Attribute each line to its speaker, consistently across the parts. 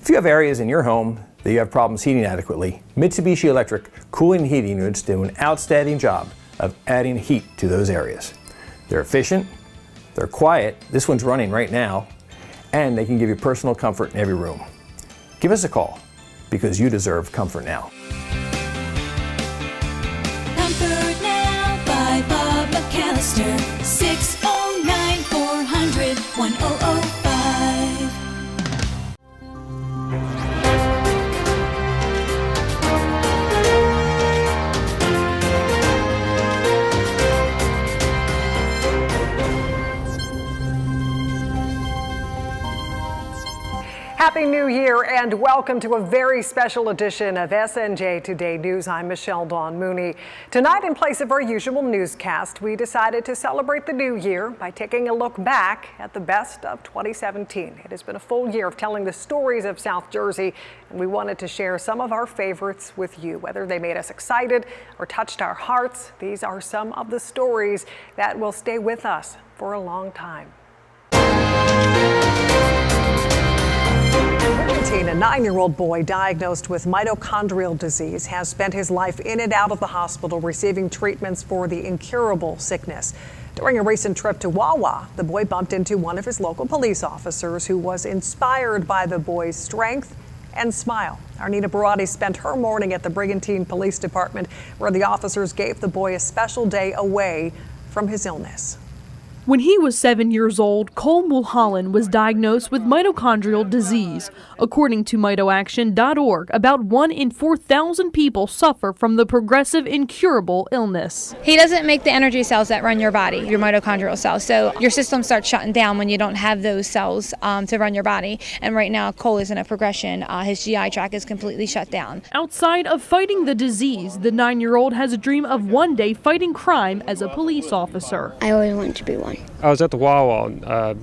Speaker 1: If you have areas in your home that you have problems heating adequately, Mitsubishi Electric cooling and heating units do an outstanding job of adding heat to those areas. They're efficient, they're quiet, this one's running right now, and they can give you personal comfort in every room. Give us a call, because you deserve comfort now.
Speaker 2: Comfort Now by Bob McAllister, 609-400-1005.
Speaker 3: Happy New Year and welcome to a very special edition of SNJ Today News. I'm Michelle Dawn Mooney. Tonight, in place of our usual newscast, we decided to celebrate the new year by taking a look back at the best of 2017. It has been a full year of telling the stories of South Jersey, and we wanted to share some of our favorites with you. Whether they made us excited or touched our hearts, these are some of the stories that will stay with us for a long time. A 9-year-old boy diagnosed with mitochondrial disease has spent his life in and out of the hospital receiving treatments for the incurable sickness. During a recent trip to Wawa, the boy bumped into one of his local police officers who was inspired by the boy's strength and smile. Arnita Barati spent her morning at the Brigantine Police Department, where the officers gave the boy a special day away from his illness.
Speaker 4: When he was 7 years old, Cole Mulholland was diagnosed with mitochondrial disease. According to mitoaction.org, about 1 in 4,000 people suffer from the progressive incurable illness.
Speaker 5: He doesn't make the energy cells that run your body, your mitochondrial cells. So your system starts shutting down when you don't have those cells to run your body. And right now, Cole is in a progression. His GI tract is completely shut down. Outside of fighting the disease, the 9-year-old has a dream of one day fighting crime as a police officer.
Speaker 6: I always wanted to be one.
Speaker 7: I was at the Wawa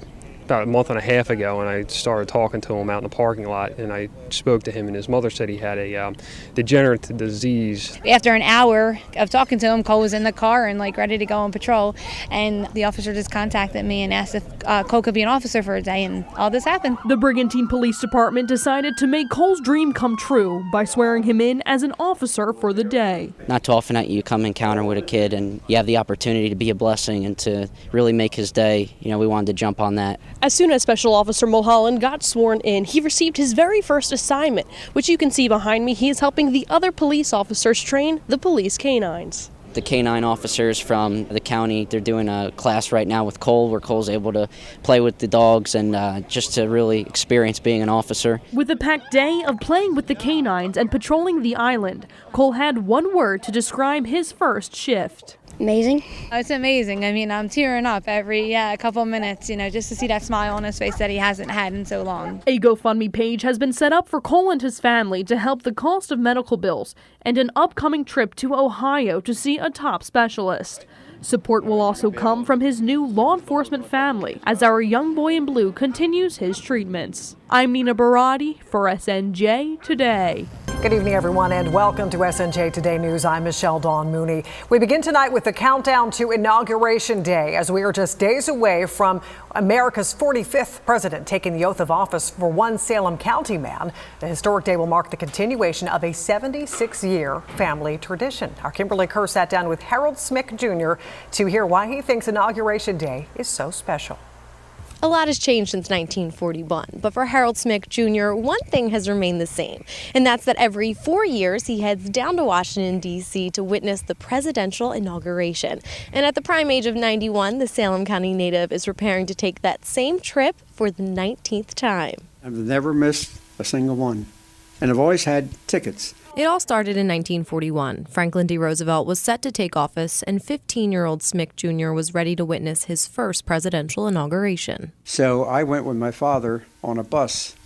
Speaker 7: about a month and a half ago, and I started talking to him out in the parking lot, and I spoke to him, and his mother said he had a degenerative disease.
Speaker 5: After an hour of talking to him, Cole was in the car and ready to go on patrol, and the officer just contacted me and asked if Cole could be an officer for a day, and all this happened.
Speaker 4: The Brigantine Police Department decided to make Cole's dream come true by swearing him in as an officer for the day.
Speaker 8: Not too often that you come encounter with a kid and you have the opportunity to be a blessing and to really make his day. We wanted to jump on that.
Speaker 9: As soon as Special Officer Mulholland got sworn in, he received his very first assignment, which you can see behind me. He is helping the other police officers train the police canines.
Speaker 8: The canine officers from the county, they're doing a class right now with Cole, where Cole's able to play with the dogs and just to really experience being an officer.
Speaker 4: With a packed day of playing with the canines and patrolling the island, Cole had one word to describe his first shift.
Speaker 6: Amazing.
Speaker 5: It's amazing. I mean, I'm tearing up every couple minutes, just to see that smile on his face that he hasn't had in so long.
Speaker 4: A GoFundMe page has been set up for Cole and his family to help the cost of medical bills and an upcoming trip to Ohio to see a top specialist. Support will also come from his new law enforcement family as our young boy in blue continues his treatments. I'm Nina Barati for SNJ Today.
Speaker 3: Good evening, everyone, and welcome to SNJ Today News. I'm Michelle Dawn Mooney. We begin tonight with the countdown to Inauguration Day, as we are just days away from America's 45th president taking the oath of office for one Salem County man. The historic day will mark the continuation of a 76-year family tradition. Our Kimberly Kerr sat down with Harold Smick Jr. to hear why he thinks Inauguration Day is so special.
Speaker 9: A lot has changed since 1941, but for Harold Smick Jr., one thing has remained the same, and that's that every 4 years he heads down to Washington, D.C. to witness the presidential inauguration. And at the prime age of 91, the Salem County native is preparing to take that same trip for the 19th time.
Speaker 10: I've never missed a single one, and I've always had tickets.
Speaker 9: It all started in 1941. Franklin D. Roosevelt was set to take office, and 15-year-old Smick Jr. was ready to witness his first presidential inauguration.
Speaker 10: So I went with my father on a bus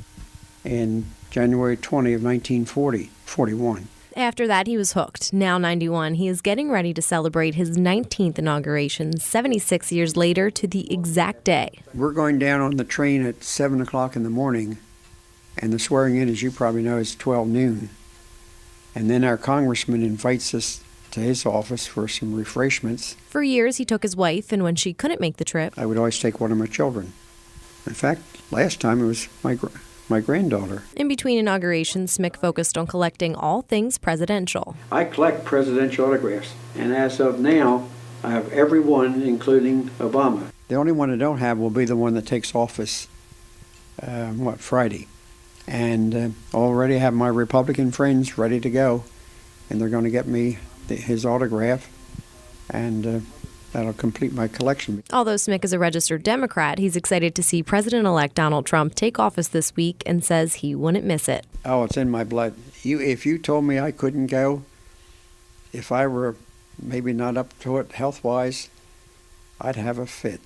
Speaker 10: in January 20 of 1941.
Speaker 9: After that, he was hooked. Now 91, he is getting ready to celebrate his 19th inauguration 76 years later to the exact day.
Speaker 10: We're going down on the train at 7 o'clock in the morning, and the swearing in, as you probably know, is 12 noon. And then our congressman invites us to his office for some refreshments.
Speaker 9: For years, he took his wife, and when she couldn't make the trip,
Speaker 10: I would always take one of my children. In fact, last time it was my my granddaughter.
Speaker 9: In between inaugurations, Smick focused on collecting all things presidential.
Speaker 10: I collect presidential autographs, and as of now, I have every one, including Obama. The only one I don't have will be the one that takes office, Friday. And already have my Republican friends ready to go, and they're going to get me his autograph, and that'll complete my collection.
Speaker 9: Although Smick is a registered Democrat, he's excited to see President-elect Donald Trump take office this week and says he wouldn't miss it.
Speaker 10: Oh, it's in my blood. If you told me I couldn't go, if I were maybe not up to it health-wise, I'd have a fit.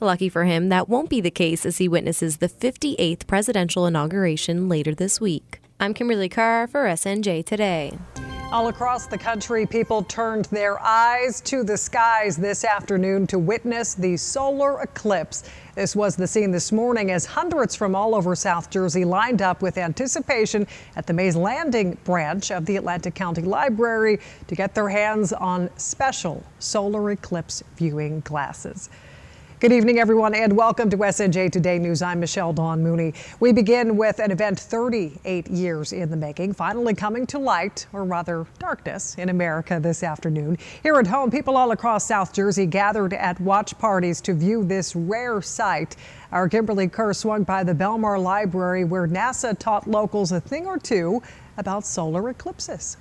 Speaker 9: Lucky for him, that won't be the case as he witnesses the 58th presidential inauguration later this week. I'm Kimberly Carr for SNJ Today.
Speaker 3: All across the country, people turned their eyes to the skies this afternoon to witness the solar eclipse. This was the scene this morning as hundreds from all over South Jersey lined up with anticipation at the Mays Landing branch of the Atlantic County Library to get their hands on special solar eclipse viewing glasses. Good evening, everyone, and welcome to SNJ Today News. I'm Michelle Dawn Mooney. We begin with an event 38 years in the making, finally coming to light, or rather darkness, in America this afternoon. Here at home, people all across South Jersey gathered at watch parties to view this rare sight. Our Kimberly Kerr swung by the Belmar Library, where NASA taught locals a thing or two about solar eclipses.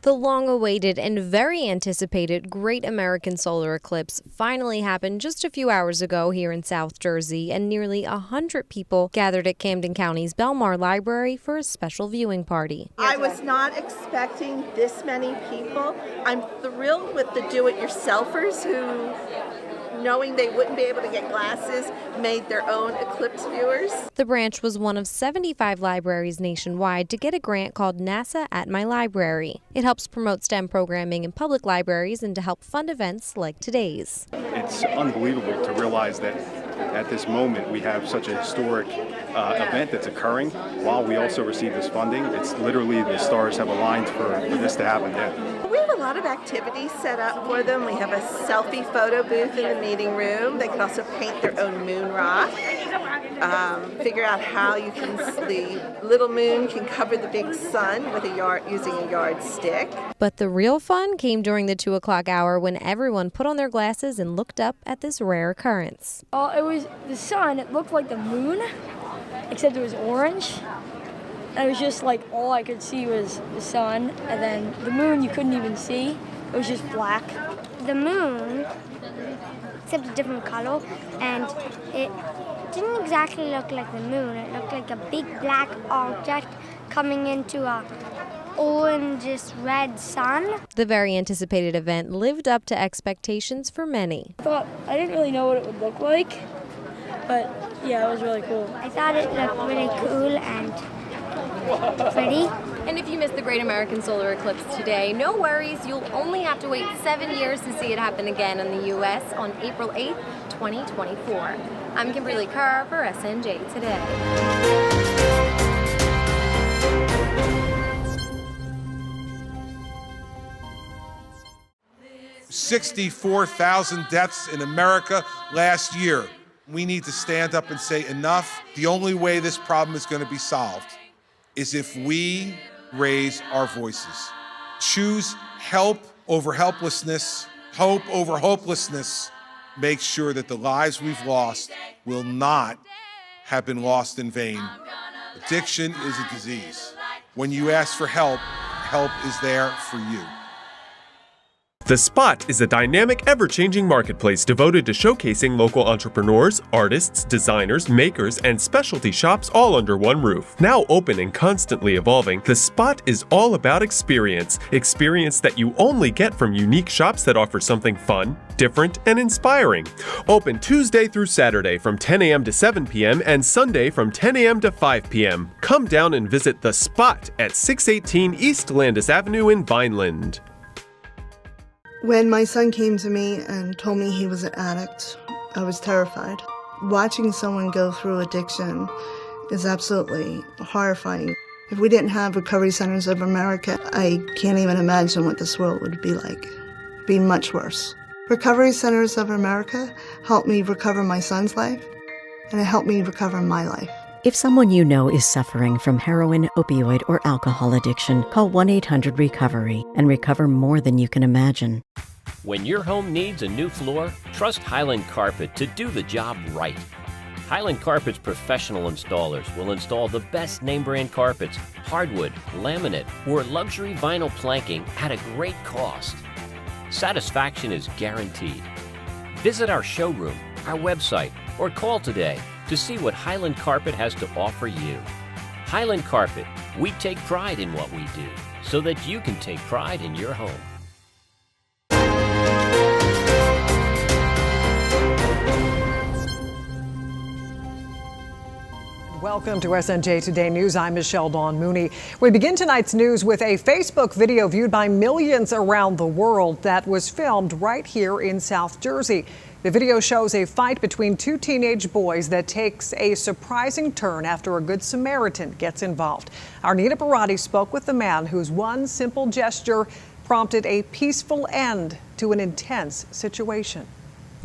Speaker 9: The long-awaited and very anticipated Great American Solar Eclipse finally happened just a few hours ago here in South Jersey, and nearly 100 people gathered at Camden County's Belmar Library for a special viewing party.
Speaker 6: I was not expecting this many people. I'm thrilled with the do-it-yourselfers who, knowing they wouldn't be able to get glasses, made their own eclipse viewers.
Speaker 9: The branch was one of 75 libraries nationwide to get a grant called NASA at My Library. It helps promote STEM programming in public libraries and to help fund events like today's.
Speaker 11: It's unbelievable to realize that at this moment we have such a historic event that's occurring while we also receive this funding. It's literally the stars have aligned for this to happen. Yeah.
Speaker 6: We have a lot of activities set up for them. We have a selfie photo booth in the meeting room. They can also paint their own moon rock. Figure out how you can, the little moon can cover the big sun with using a yardstick.
Speaker 9: But the real fun came during the 2 o'clock hour when everyone put on their glasses and looked up at this rare occurrence.
Speaker 12: It was the sun. It looked like the moon, except it was orange. And it was just like all I could see was the sun, and then the moon you couldn't even see. It was just black.
Speaker 13: The moon, except a different color, and it didn't exactly look like the moon. It looked like a big black object coming into a orangish red sun.
Speaker 9: The very anticipated event lived up to expectations for many.
Speaker 12: I didn't really know what it would look like, but yeah, it was really cool.
Speaker 13: I thought it looked really cool and pretty.
Speaker 9: And if you missed the Great American Solar Eclipse today, no worries. You'll only have to wait 7 years to see it happen again in the U.S. on April 8th, 2024. I'm Kimberly Carr for SNJ Today.
Speaker 14: 64,000 deaths in America last year. We need to stand up and say enough. The only way this problem is going to be solved is if we raise our voices. Choose help over helplessness, hope over hopelessness. Make sure that the lives we've lost will not have been lost in vain. Addiction is a disease. When you ask for help, help is there for you.
Speaker 15: The Spot is a dynamic, ever-changing marketplace devoted to showcasing local entrepreneurs, artists, designers, makers, and specialty shops all under one roof. Now open and constantly evolving, The Spot is all about experience. Experience that you only get from unique shops that offer something fun, different, and inspiring. Open Tuesday through Saturday from 10 a.m. to 7 p.m. and Sunday from 10 a.m. to 5 p.m. Come down and visit The Spot at 618 East Landis Avenue in Vineland.
Speaker 16: When my son came to me and told me he was an addict, I was terrified. Watching someone go through addiction is absolutely horrifying. If we didn't have Recovery Centers of America, I can't even imagine what this world would be like. It'd be much worse. Recovery Centers of America helped me recover my son's life, and it helped me recover my life.
Speaker 17: If someone you know is suffering from heroin, opioid, or alcohol addiction, call 1-800-RECOVERY and recover more than you can imagine.
Speaker 18: When your home needs a new floor, trust Highland Carpet to do the job right. Highland Carpet's professional installers will install the best name brand carpets, hardwood, laminate, or luxury vinyl planking at a great cost. Satisfaction is guaranteed. Visit our showroom, our website, or call today to see what Highland Carpet has to offer you. Highland Carpet, we take pride in what we do so that you can take pride in your home.
Speaker 3: Welcome to SNJ Today News. I'm Michelle Dawn Mooney. We begin tonight's news with a Facebook video viewed by millions around the world that was filmed right here in South Jersey. The video shows a fight between two teenage boys that takes a surprising turn after a Good Samaritan gets involved. Our Nina Barati spoke with the man whose one simple gesture prompted a peaceful end to an intense situation.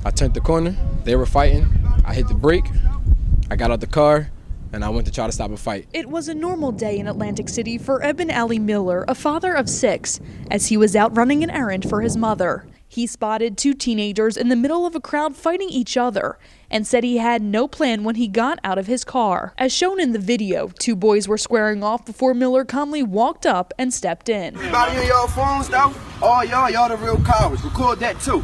Speaker 19: I turned the corner, they were fighting, I hit the brake, I got out the car, and I went to try to stop a fight.
Speaker 4: It was a normal day in Atlantic City for Eben Ali Miller, a father of 6, as he was out running an errand for his mother. He spotted two teenagers in the middle of a crowd fighting each other and said he had no plan when he got out of his car. As shown in the video, two boys were squaring off before Miller calmly walked up and stepped in.
Speaker 20: Everybody on y'all phones though? Oh, y'all the real cowards. Record that too.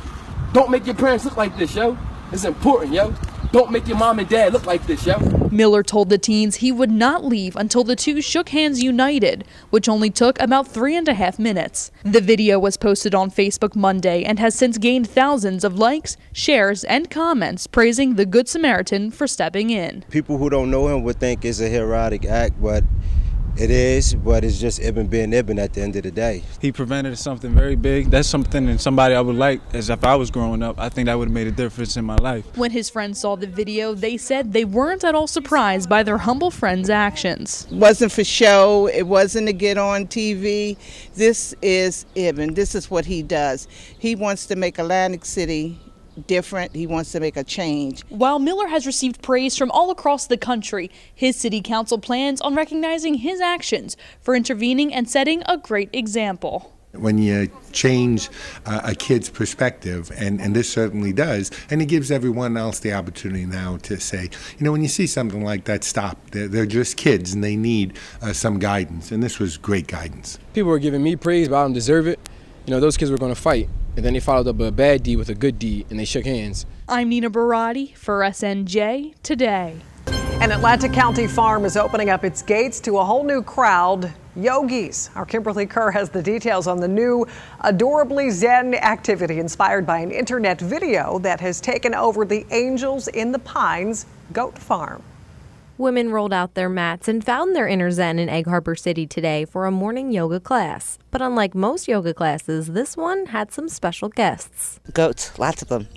Speaker 20: Don't make your parents look like this, yo. It's important, yo. Don't make your mom and dad look like this, yo.
Speaker 4: Miller told the teens he would not leave until the two shook hands united, which only took about 3.5 minutes. The video was posted on Facebook Monday and has since gained thousands of likes, shares, and comments praising the Good Samaritan for stepping in.
Speaker 21: People who don't know him would think it's a heroic act, but it is, but it's just Ibn being Ibn at the end of the day.
Speaker 22: He prevented something very big. That's something and somebody I would like, as if I was growing up, I think that would have made a difference in my life.
Speaker 4: When his friends saw the video, they said they weren't at all surprised by their humble friend's actions.
Speaker 23: It wasn't for show. It wasn't to get on TV. This is Ibn. This is what he does. He wants to make Atlantic City different. He wants to make a change.
Speaker 4: While Miller has received praise from all across the country, his city council plans on recognizing his actions for intervening and setting a great example.
Speaker 24: When you change a kid's perspective, and this certainly does, and it gives everyone else the opportunity now to say, you know, when you see something like that, stop. They're just kids and they need some guidance, and this was great guidance.
Speaker 19: People were giving me praise, but I don't deserve it. You know, those kids were going to fight, and then they followed up a bad deed with a good deed, and they shook hands.
Speaker 4: I'm Nina Barati for SNJ Today.
Speaker 3: An Atlantic County farm is opening up its gates to a whole new crowd, yogis. Our Kimberly Kerr has the details on the new adorably zen activity inspired by an internet video that has taken over the Angels in the Pines goat farm.
Speaker 9: Women rolled out their mats and found their inner zen in Egg Harbor City today for a morning yoga class. But unlike most yoga classes, this one had some special guests.
Speaker 25: Goats, lots of them.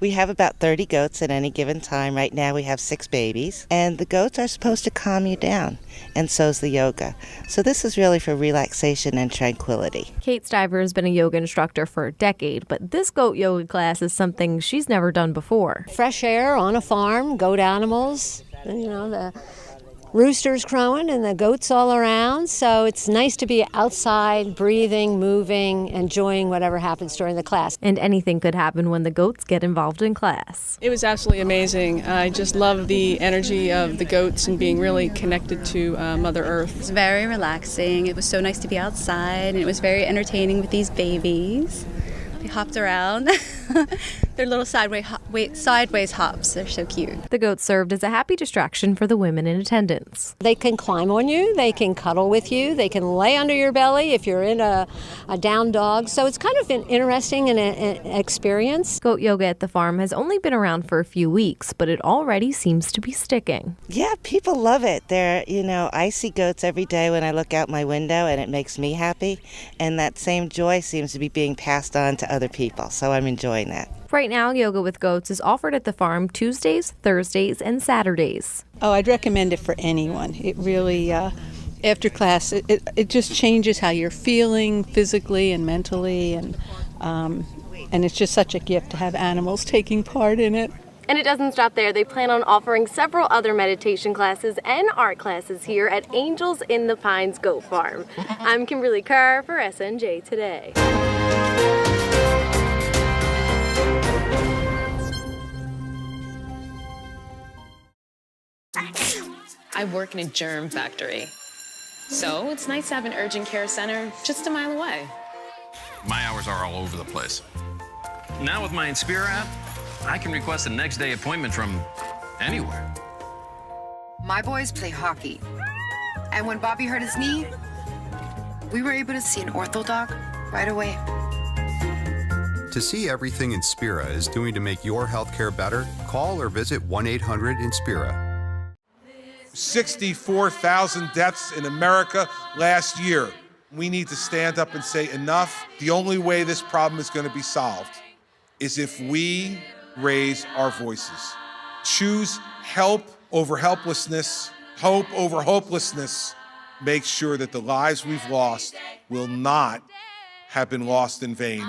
Speaker 25: We have about 30 goats at any given time. Right now we have 6 babies. And the goats are supposed to calm you down, and so's the yoga. So this is really for relaxation and tranquility.
Speaker 9: Kate Stiver has been a yoga instructor for a decade, but this goat yoga class is something she's never done before.
Speaker 26: Fresh air on a farm, goat animals. You know, the roosters crowing and the goats all around. So it's nice to be outside, breathing, moving, enjoying whatever happens during the class.
Speaker 9: And anything could happen when the goats get involved in class.
Speaker 27: It was absolutely amazing. I just love the energy of the goats and being really connected to Mother Earth.
Speaker 28: It was very relaxing. It was so nice to be outside, and it was very entertaining with these babies. They hopped around. Their little sideways hops. They're so cute.
Speaker 9: The goats served as a happy distraction for the women in attendance.
Speaker 26: They can climb on you. They can cuddle with you. They can lay under your belly if you're in a down dog. So it's kind of an interesting experience.
Speaker 9: Goat yoga at the farm has only been around for a few weeks, but it already seems to be sticking.
Speaker 25: Yeah, people love it. I see goats every day when I look out my window, and it makes me happy. And that same joy seems to be being passed on to other people. So I'm enjoying that.
Speaker 9: Right now, yoga with goats is offered at the farm Tuesdays, Thursdays, and Saturdays.
Speaker 29: Oh, I'd recommend it for anyone. It really, after class, it just changes how you're feeling physically and mentally, and it's just such a gift to have animals taking part in it.
Speaker 9: And it doesn't stop there. They plan on offering several other meditation classes and art classes here at Angels in the Pines Goat Farm. I'm Kimberly Kerr for SNJ Today.
Speaker 1: I work in a germ factory, so it's nice to have an urgent care center just a mile away.
Speaker 2: My hours are all over the place. Now with my Inspira app, I can request a next day appointment from anywhere.
Speaker 5: My boys play hockey, and when Bobby hurt his knee, we were able to see an ortho doc right away.
Speaker 6: To see everything Inspira is doing to make your healthcare better, call or visit 1-800-INSPIRA.
Speaker 14: 64,000 deaths in America last year. We need to stand up and say enough. The only way this problem is going to be solved is if we raise our voices. Choose help over helplessness, hope over hopelessness. Make sure that the lives we've lost will not have been lost in vain.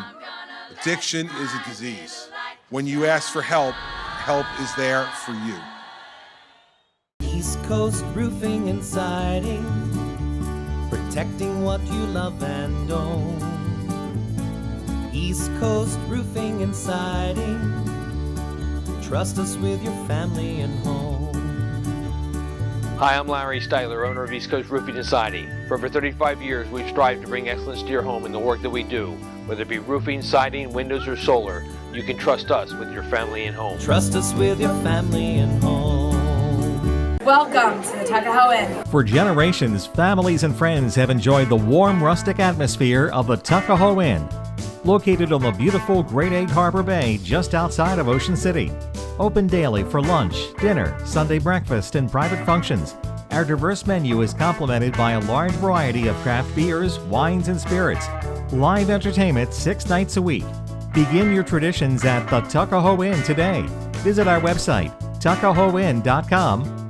Speaker 14: Addiction is a disease. When you ask for help, help is there for you.
Speaker 7: East Coast Roofing and Siding, protecting what you love and own. East Coast Roofing and Siding, trust us with your family and home.
Speaker 8: Hi, I'm Larry Styler, owner of East Coast Roofing and Siding. For over 35 years, we've strived to bring excellence to your home in the work that we do. Whether it be roofing, siding, windows, or solar, you can trust us with your family and home.
Speaker 7: Trust us with your family and home.
Speaker 10: Welcome to the Tuckahoe Inn.
Speaker 11: For generations, families and friends have enjoyed the warm, rustic atmosphere of the Tuckahoe Inn. Located on the beautiful Great Egg Harbor Bay just outside of Ocean City. Open daily for lunch, dinner, Sunday breakfast, and private functions. Our diverse menu is complemented by a large variety of craft beers, wines, and spirits. Live entertainment 6 nights a week. Begin your traditions at the Tuckahoe Inn today. Visit our website, tuckahoeinn.com.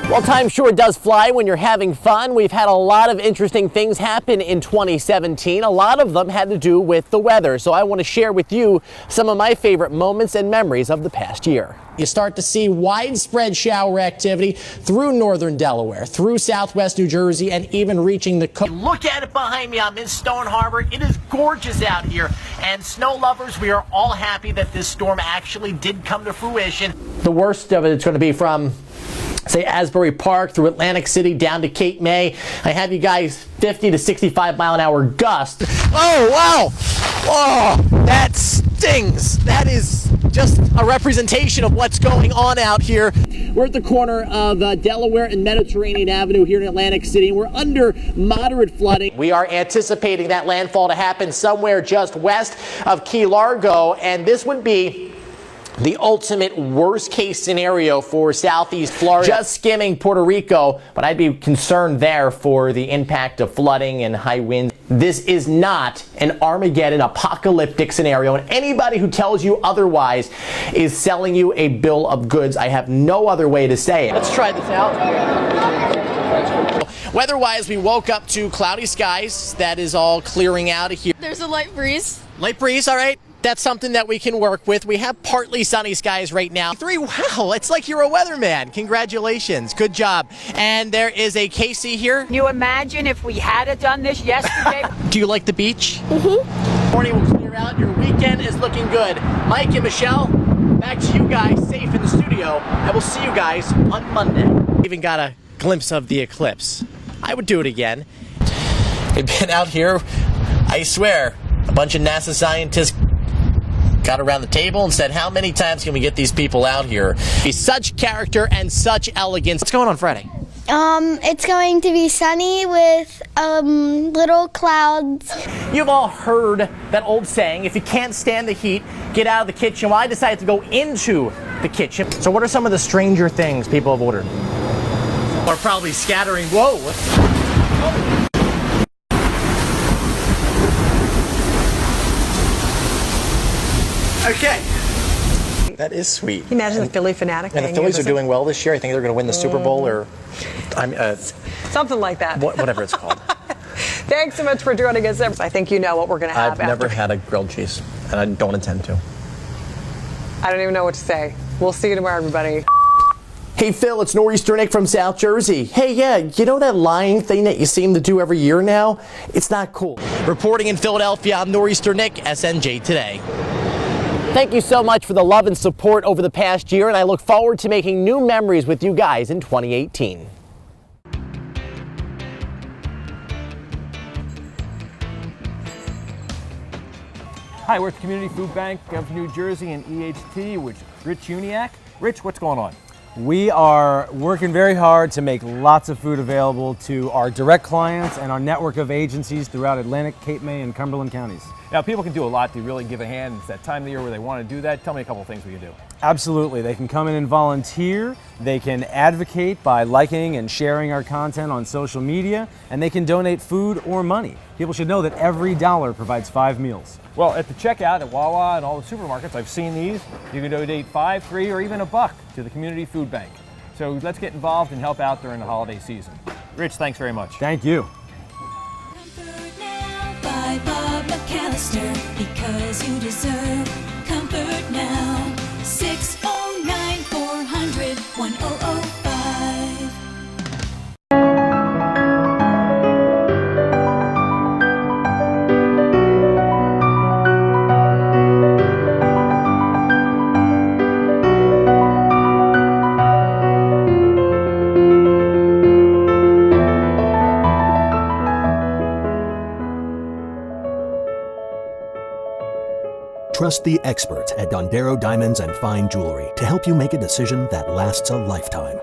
Speaker 12: Well, time sure does fly when you're having fun. We've had a lot of interesting things happen in 2017. A lot of them had to do with the weather. So I want to share with you some of my favorite moments and memories of the past year.
Speaker 30: You start to see widespread shower activity through northern Delaware, through southwest New Jersey, and even reaching the coast.
Speaker 12: Look at it behind me. I'm in Stone Harbor. It is gorgeous out here. And snow lovers, we are all happy that this storm actually did come to fruition.
Speaker 30: The worst of it's going to be from, say, Asbury Park through Atlantic City down to Cape May. I have you guys 50 to 65 mile an hour gusts. Oh, wow! Oh, that stings. That is just a representation of what's going on out here.
Speaker 12: We're at the corner of Delaware and Mediterranean Avenue here in Atlantic City, and we're under moderate flooding.
Speaker 30: We are anticipating that landfall to happen somewhere just west of Key Largo, and this would be the ultimate worst case scenario for southeast Florida.
Speaker 12: Just skimming Puerto Rico, but I'd be concerned there for the impact of flooding and high winds. This is not an Armageddon apocalyptic scenario, and anybody who tells you otherwise is selling you a bill of goods. I have no other way to say it.
Speaker 30: Let's try this out. Weather-wise, we woke up to cloudy skies. That is all clearing out of here.
Speaker 31: There's a light breeze.
Speaker 30: Light breeze, all right. That's something that we can work with. We have partly sunny skies right now. Wow, it's like you're a weatherman. Congratulations. Good job. And there is a Casey here.
Speaker 31: Can you imagine if we had done this yesterday?
Speaker 30: Do you like the beach? Mm-hmm. Morning will clear out. Your weekend is looking good. Mike and Michelle, back to you guys safe in the studio. I will see you guys on Monday. Even got a glimpse of the eclipse. I would do it again. We've been out here, I swear, a bunch of NASA scientists got around the table and said, how many times can we get these people out here? He's such character and such elegance. What's going on Friday?
Speaker 13: It's going to be sunny with little clouds.
Speaker 12: You've all heard that old saying, if you can't stand the heat, get out of the kitchen. Well, I decided to go into the kitchen. So what are some of the stranger things people have ordered? Are probably scattering. Whoa. Okay. That is sweet.
Speaker 3: Can you imagine the Philly fanatic?
Speaker 12: And the Phillies are doing well this year. I think they're going to win the Super Bowl or
Speaker 3: something like that.
Speaker 12: Whatever it's called.
Speaker 3: Thanks so much for joining us. I think you know what we're going to have
Speaker 30: I've never had a grilled cheese, and I don't intend to.
Speaker 3: I don't even know what to say. We'll see you tomorrow, everybody.
Speaker 12: Hey Phil, it's Nor'easter Nick from South Jersey. Hey, yeah, you know that lying thing that you seem to do every year now? It's not cool. Reporting in Philadelphia, I'm Nor'easter Nick, SNJ Today. Thank you so much for the love and support over the past year, and I look forward to making new memories with you guys in 2018.
Speaker 4: Hi, we're at the Community Food Bank of New Jersey and EHT with Rich Uniac. Rich, what's going on?
Speaker 15: We are working very hard to make lots of food available to our direct clients and our network of agencies throughout Atlantic, Cape May, and Cumberland counties.
Speaker 4: Now, people can do a lot to really give a hand. It's that time of the year where they want to do that. Tell me a couple of things we can do.
Speaker 15: Absolutely. They can come in and volunteer. They can advocate by liking and sharing our content on social media, and they can donate food or money. People should know that every dollar provides 5 meals.
Speaker 4: Well, at the checkout at Wawa and all the supermarkets, I've seen these. You can donate $5, $3, or even $1 to the Community Food Bank. So let's get involved and help out during the holiday season. Rich, thanks very much.
Speaker 15: Thank you.
Speaker 16: By Bob McAllister, because you deserve comfort now. 609-400-1005.
Speaker 17: Trust the experts at Dondero Diamonds and Fine Jewelry to help you make a decision that lasts a lifetime.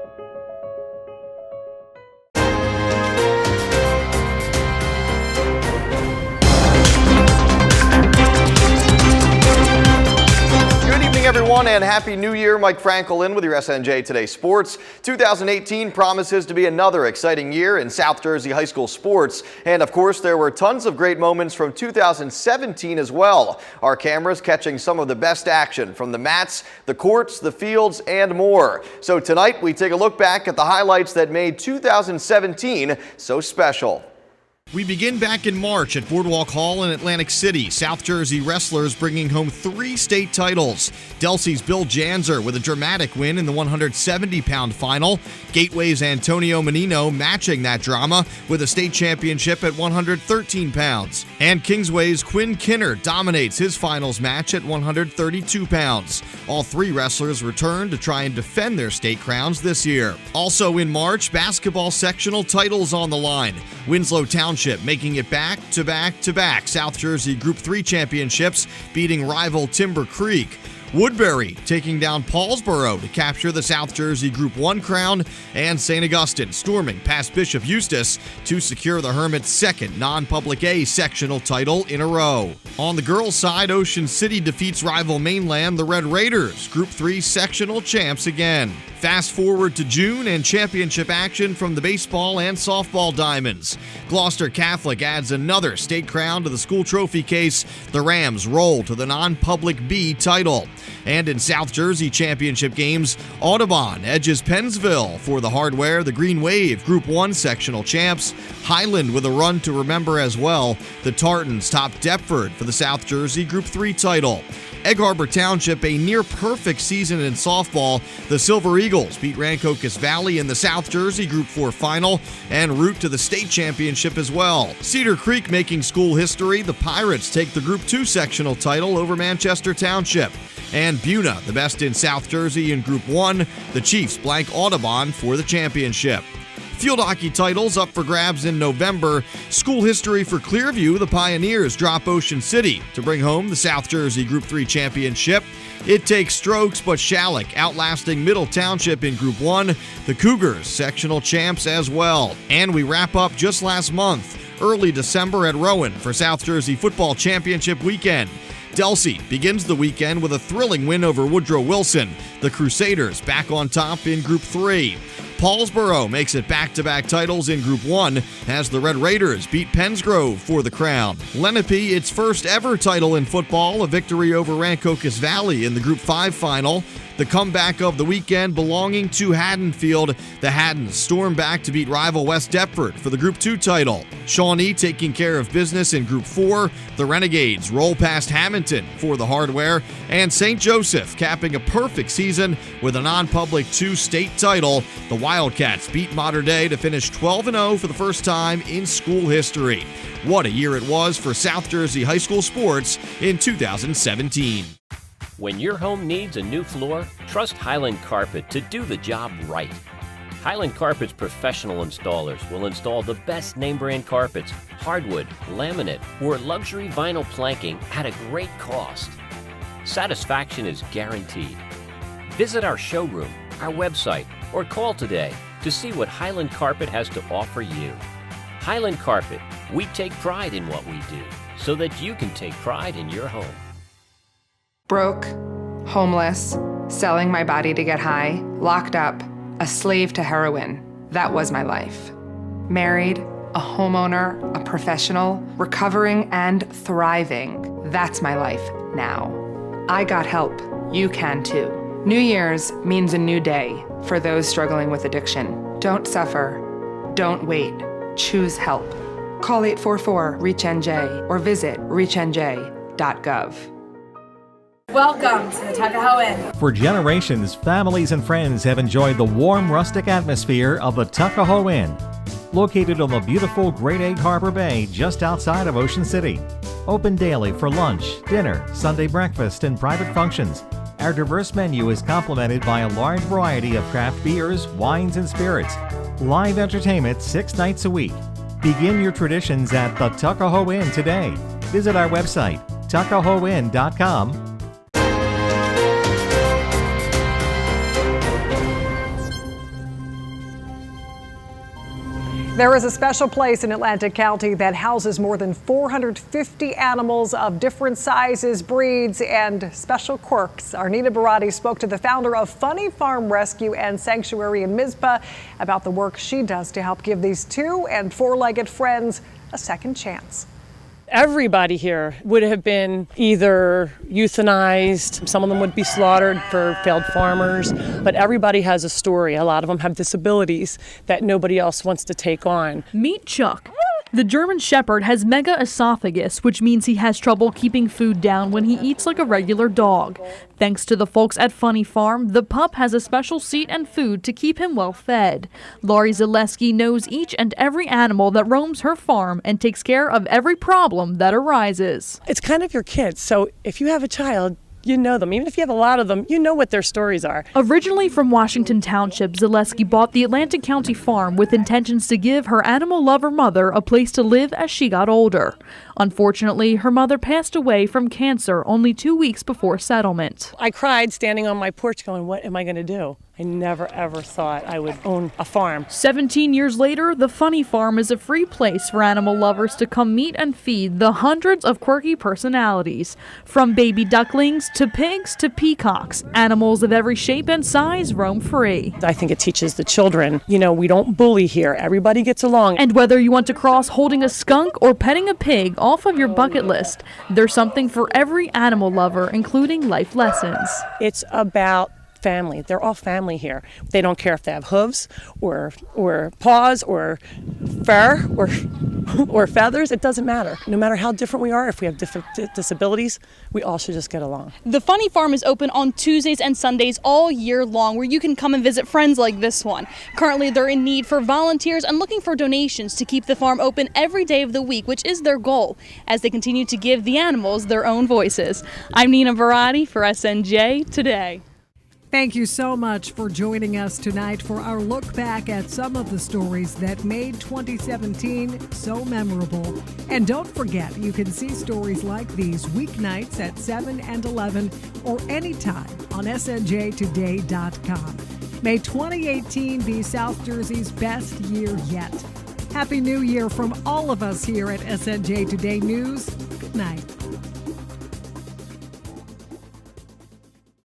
Speaker 18: Everyone, and Happy New Year. Mike Frankel in with your SNJ Today Sports. 2018 promises to be another exciting year in South Jersey high school sports. And of course, there were tons of great moments from 2017 as well. Our cameras catching some of the best action from the mats, the courts, the fields, and more. So tonight, we take a look back at the highlights that made 2017 so special.
Speaker 19: We begin back in March at Boardwalk Hall in Atlantic City. South Jersey wrestlers bringing home 3 state titles. Delsey's Bill Janzer with a dramatic win in the 170-pound final. Gateway's Antonio Menino matching that drama with a state championship at 113 pounds. And Kingsway's Quinn Kinner dominates his finals match at 132 pounds. All 3 wrestlers return to try and defend their state crowns this year. Also in March, basketball sectional titles on the line. Winslow Township making it back-to-back South Jersey Group 3 championships, beating rival Timber Creek. Woodbury taking down Paulsboro to capture the South Jersey Group 1 crown, and St. Augustine storming past Bishop Eustace to secure the Hermit's second non-public A sectional title in a row. On the girls' side, Ocean City defeats rival Mainland, the Red Raiders, Group 3 sectional champs again. Fast forward to June and championship action from the baseball and softball Diamonds. Gloucester Catholic adds another state crown to the school trophy case. The Rams roll to the non-public B title. And in South Jersey championship games, Audubon edges Pennsville for the Hardware, the Green Wave Group 1 sectional champs. Highland with a run to remember as well. The Tartans top Deptford for the South Jersey Group 3 title. Egg Harbor Township, a near-perfect season in softball. The Silver Eagles beat Rancocas Valley in the South Jersey Group 4 final and route to the state championship as well. Cedar Creek making school history. The Pirates take the Group 2 sectional title over Manchester Township. And Buna, the best in South Jersey in Group 1. The Chiefs blank Audubon for the championship. Field hockey titles up for grabs in November. School history for Clearview. The Pioneers drop Ocean City to bring home the South Jersey Group 3 championship. It takes strokes, but Shalleck outlasting Middle Township in Group 1. The Cougars sectional champs as well. And we wrap up just last month, early December at Rowan for South Jersey Football Championship weekend. Delsey begins the weekend with a thrilling win over Woodrow Wilson. The Crusaders back on top in Group 3. Paulsboro makes it back-to-back titles in Group 1 as the Red Raiders beat Pensgrove for the crown. Lenape, its first ever title in football, a victory over Rancocas Valley in the Group 5 final. The comeback of the weekend belonging to Haddonfield. The Haddons storm back to beat rival West Deptford for the Group 2 title. Shawnee taking care of business in Group 4. The Renegades roll past Hamilton for the hardware. And St. Joseph capping a perfect season with a non-public 2 state title. The Wildcats beat Mater Dei to finish 12-0 for the first time in school history. What a year it was for South Jersey high school sports in 2017.
Speaker 9: When your home needs a new floor, trust Highland Carpet to do the job right. Highland Carpet's professional installers will install the best name brand carpets, hardwood, laminate, or luxury vinyl planking at a great cost. Satisfaction is guaranteed. Visit our showroom, our website, or call today to see what Highland Carpet has to offer you. Highland Carpet, we take pride in what we do so that you can take pride in your home.
Speaker 10: Broke, homeless, selling my body to get high, locked up, a slave to heroin. That was my life. Married, a homeowner, a professional, recovering and thriving. That's my life now. I got help. You can too. New Year's means a new day for those struggling with addiction. Don't suffer. Don't wait. Choose help. Call 844-REACH-NJ or visit reachnj.gov. Welcome to the Tuckahoe Inn.
Speaker 11: For generations, families and friends have enjoyed the warm, rustic atmosphere of the Tuckahoe Inn. Located on the beautiful Great Egg Harbor Bay just outside of Ocean City. Open daily for lunch, dinner, Sunday breakfast, and private functions. Our diverse menu is complemented by a large variety of craft beers, wines, and spirits. Live entertainment 6 nights a week. Begin your traditions at the Tuckahoe Inn today. Visit our website, tuckahoeinn.com.
Speaker 3: There is a special place in Atlantic County that houses more than 450 animals of different sizes, breeds, and special quirks. Arnita Barati spoke to the founder of Funny Farm Rescue and Sanctuary in Mizpah about the work she does to help give these 2- and 4-legged friends a second chance.
Speaker 20: Everybody here would have been either euthanized, some of them would be slaughtered for failed farmers, but everybody has a story. A lot of them have disabilities that nobody else wants to take on.
Speaker 21: Meet Chuck. The German Shepherd has megaesophagus, which means he has trouble keeping food down when he eats like a regular dog. Thanks to the folks at Funny Farm, the pup has a special seat and food to keep him well fed. Laurie Zaleski knows each and every animal that roams her farm and takes care of every problem that arises.
Speaker 20: It's kind of your kids, so if you have a child, you know them. Even if you have a lot of them, you know what their stories are.
Speaker 21: Originally from Washington Township, Zaleski bought the Atlantic County farm with intentions to give her animal lover mother a place to live as she got older. Unfortunately, her mother passed away from cancer only 2 weeks before settlement.
Speaker 20: I cried standing on my porch going, what am I going to do? I never ever thought I would own a farm.
Speaker 21: 17 years later, the Funny Farm is a free place for animal lovers to come meet and feed the hundreds of quirky personalities. From baby ducklings to pigs to peacocks, animals of every shape and size roam free.
Speaker 20: I think it teaches the children, we don't bully here. Everybody gets along.
Speaker 21: And whether you want to cross holding a skunk or petting a pig off of your bucket list, there's something for every animal lover, including life lessons.
Speaker 20: It's about family. They're all family here. They don't care if they have hooves or paws or fur or feathers. It doesn't matter. No matter how different we are, if we have different disabilities, we all should just get along.
Speaker 21: The Funny Farm is open on Tuesdays and Sundays all year long, where you can come and visit friends like this one. Currently, they're in need for volunteers and looking for donations to keep the farm open every day of the week, which is their goal, as they continue to give the animals their own voices. I'm Nina Varadi for SNJ Today.
Speaker 3: Thank you so much for joining us tonight for our look back at some of the stories that made 2017 so memorable. And don't forget, you can see stories like these weeknights at 7 and 11 or anytime on snjtoday.com. May 2018 be South Jersey's best year yet. Happy New Year from all of us here at SNJ Today News. Good night.